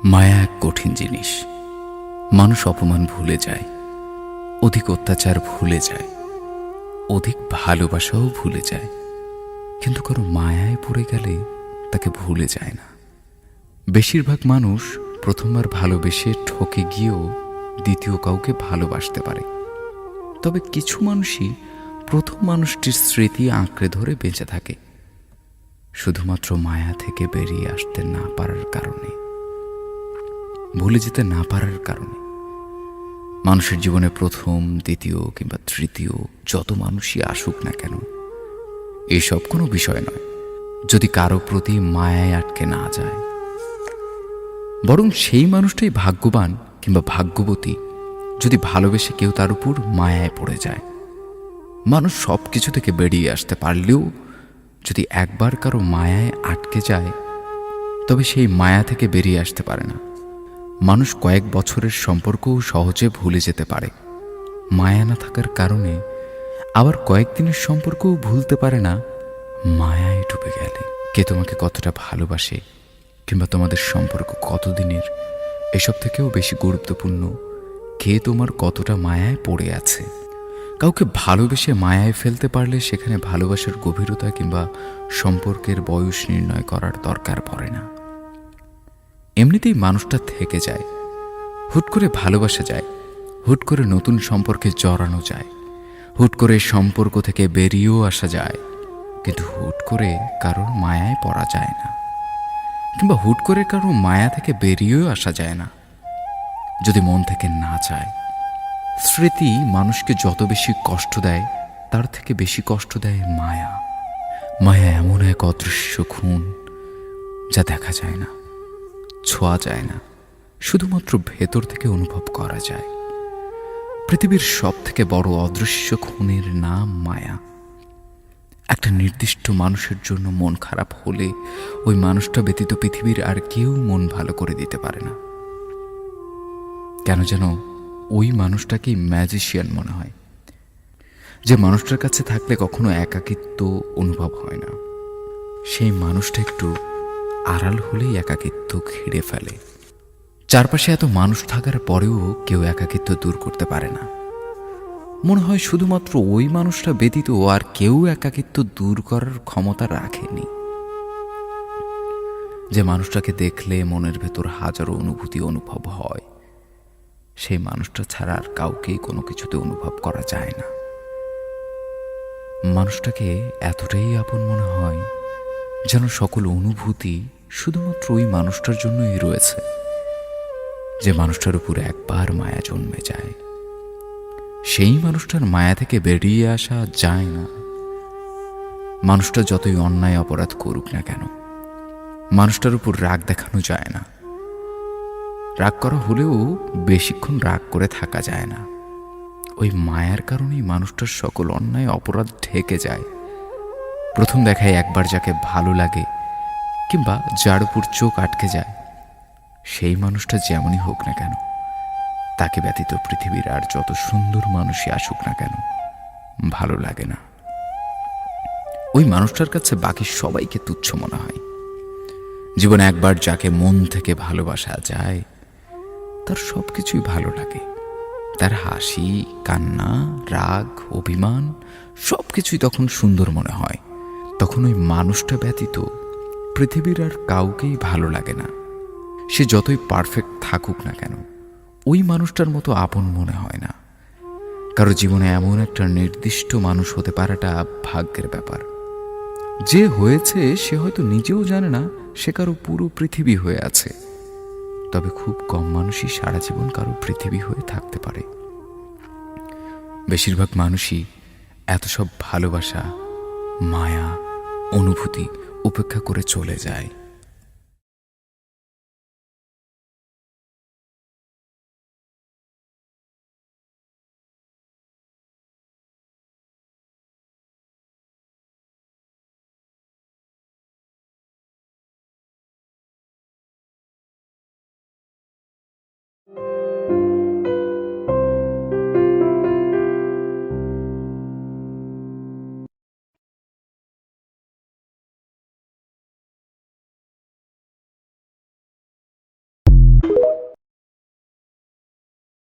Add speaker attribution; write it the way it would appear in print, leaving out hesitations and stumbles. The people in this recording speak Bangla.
Speaker 1: মায়া এক কঠিন জিনিস। মানুষ অপমান ভুলে যায়, অধিক অত্যাচার ভুলে যায়, অধিক ভালোবাসাও ভুলে যায়, কিন্তু কারো মায়ায় পড়ে গেলে তাকে ভুলে যায় না। বেশিরভাগ মানুষ প্রথমবার ভালোবেসে ঠকে গিয়েও দ্বিতীয় কাউকে ভালোবাসতে পারে, তবে কিছু মানুষই প্রথম মানুষটির স্মৃতি আঁকড়ে ধরে বেঁচে থাকে, শুধুমাত্র মায়া থেকে বেরিয়ে আসতে না পারার কারণে, ভুলে যেতে না পারার কারণে। মানুষের জীবনে প্রথম, দ্বিতীয় কিংবা তৃতীয় যত মানুষই আসুক না কেন, এসব কোনো বিষয় নয় যদি কারো প্রতি মায়ায় আটকে না যায়। বরং সেই মানুষটাই ভাগ্যবান কিংবা ভাগ্যবতী যদি ভালোবেসে কেউ তার উপর মায়ায় পড়ে যায়। মানুষ সব কিছু থেকে বেরিয়ে আসতে পারলেও যদি একবার কারো মায়ায় আটকে যায়, তবে সেই মায়া থেকে বেরিয়ে আসতে পারে না। মানুষ কয়েক বছরের সম্পর্কও সহজে ভুলে যেতে পারে মায়া না থাকার কারণে, আবার কয়েকদিনের সম্পর্কও ভুলতে পারে না মায়ায় ডুবে গেলে। কে তোমাকে কতটা ভালোবাসে কিংবা তোমাদের সম্পর্ক কতদিনের, এসব থেকেও বেশি গুরুত্বপূর্ণ কে তোমার কতটা মায়ায় পড়ে আছে। কাউকে ভালোবেসে মায়ায় ফেলতে পারলে সেখানে ভালোবাসার গভীরতা কিংবা সম্পর্কের বয়স নির্ণয় করার দরকার পড়ে না। এমনিতেই মানুষটা থেকে যায়, হুট করে ভালোবাসা যায়, হুট করে নতুন সম্পর্কে জড়ানো যায়, হুট করে সম্পর্ক থেকে বেরিয়েও আসা যায়, কিন্তু হুট করে কারোর মায়ায় পড়া যায় না, কিংবা হুট করে কারোর মায়া থেকে বেরিয়েও আসা যায় না যদি মন থেকে না চায়। স্মৃতি মানুষকে যত বেশি কষ্ট দেয়, তার থেকে বেশি কষ্ট দেয় মায়া। মায়া এমন এক অদৃশ্য খুন যা দেখা যায় না, ছোঁয়া যায় না, শুধুমাত্র ভেতর থেকে অনুভব করা যায়। পৃথিবীর সব থেকে বড় অদৃশ্য খুনের নাম মায়া। একটা নির্দিষ্ট মানুষের জন্য মন খারাপ হলে ওই মানুষটা ব্যতীত পৃথিবীর আর কেউ মন ভালো করে দিতে পারে না। কেন যেন ওই মানুষটাকেই ম্যাজিশিয়ান মনে হয়, যে মানুষটার কাছে থাকলে কখনো একাকিত্ব অনুভব হয় না। সেই মানুষটা একটু আড়াল হলেই একাকিত্ব ঘিরে ফেলে। চারপাশে এত মানুষ থাকার পরেও কেউ একাকিত্ব দূর করতে পারে না। মনে হয় শুধুমাত্র ওই মানুষটা ব্যতীত আর কেউ একাকিত্ব দূর করার ক্ষমতা রাখেনি। যে মানুষটাকে দেখলে মনের ভেতর হাজারো অনুভূতি অনুভব হয়, সেই মানুষটা ছাড়া আর কাউকেই কোনো কিছুতে অনুভব করা যায় না। মানুষটাকে এতটাই আপন মনে হয় যেন সকল অনুভূতি শুধুমাত্র ওই মানুষটার জন্যই রয়েছে। যে মানুষটার উপর একবার মায়া জন্মে যায়, সেই মানুষটার মায়া থেকে বেরিয়ে আসা যায় না। মানুষটা যতই অন্যায় অপরাধ করুক না কেন, মানুষটার উপর রাগ দেখানো যায় না। রাগ করা হলেও বেশিক্ষণ রাগ করে থাকা যায় না। ওই মায়ার কারণেই মানুষটার সকল অন্যায় অপরাধ ঢেকে যায়। প্রথম দেখায় একবার যাকে ভালো লাগে কিংবা যার উপর চোখ আটকে যায়, সেই মানুষটা যেমনই হোক না কেন, তাকে ব্যতীত পৃথিবীর আর যত সুন্দর মানুষই আসুক না কেন ভালো লাগে না। ওই মানুষটার কাছে বাকি সবাইকে তুচ্ছ মনে হয়। জীবনে একবার যাকে মন থেকে ভালোবাসা যায়, তার সবকিছুই ভালো লাগে। তার হাসি, কান্না, রাগ, অভিমান সবকিছুই তখন সুন্দর মনে হয়। তখন ওই মানুষটা ব্যতীত পৃথিবীর আর কাউকেই ভালো লাগে না। সে যতই পারফেক্ট থাকুক না কেন, ওই মানুষটার মতো আপন মনে হয় না। কারো জীবনে এমন একটা নির্দিষ্ট মানুষ হতে পারাটা ভাগ্যের ব্যাপার। যে হয়েছে সে হয়তো নিজেও জানে না সে কারো পুরো পৃথিবী হয়ে আছে, তবে খুব কম মানুষই সারা জীবন কারো পৃথিবী হয়ে থাকতে পারে। বেশিরভাগ মানুষই এত সব ভালোবাসা, মায়া, অনুভূতি উপেক্ষা করে চলে যায়।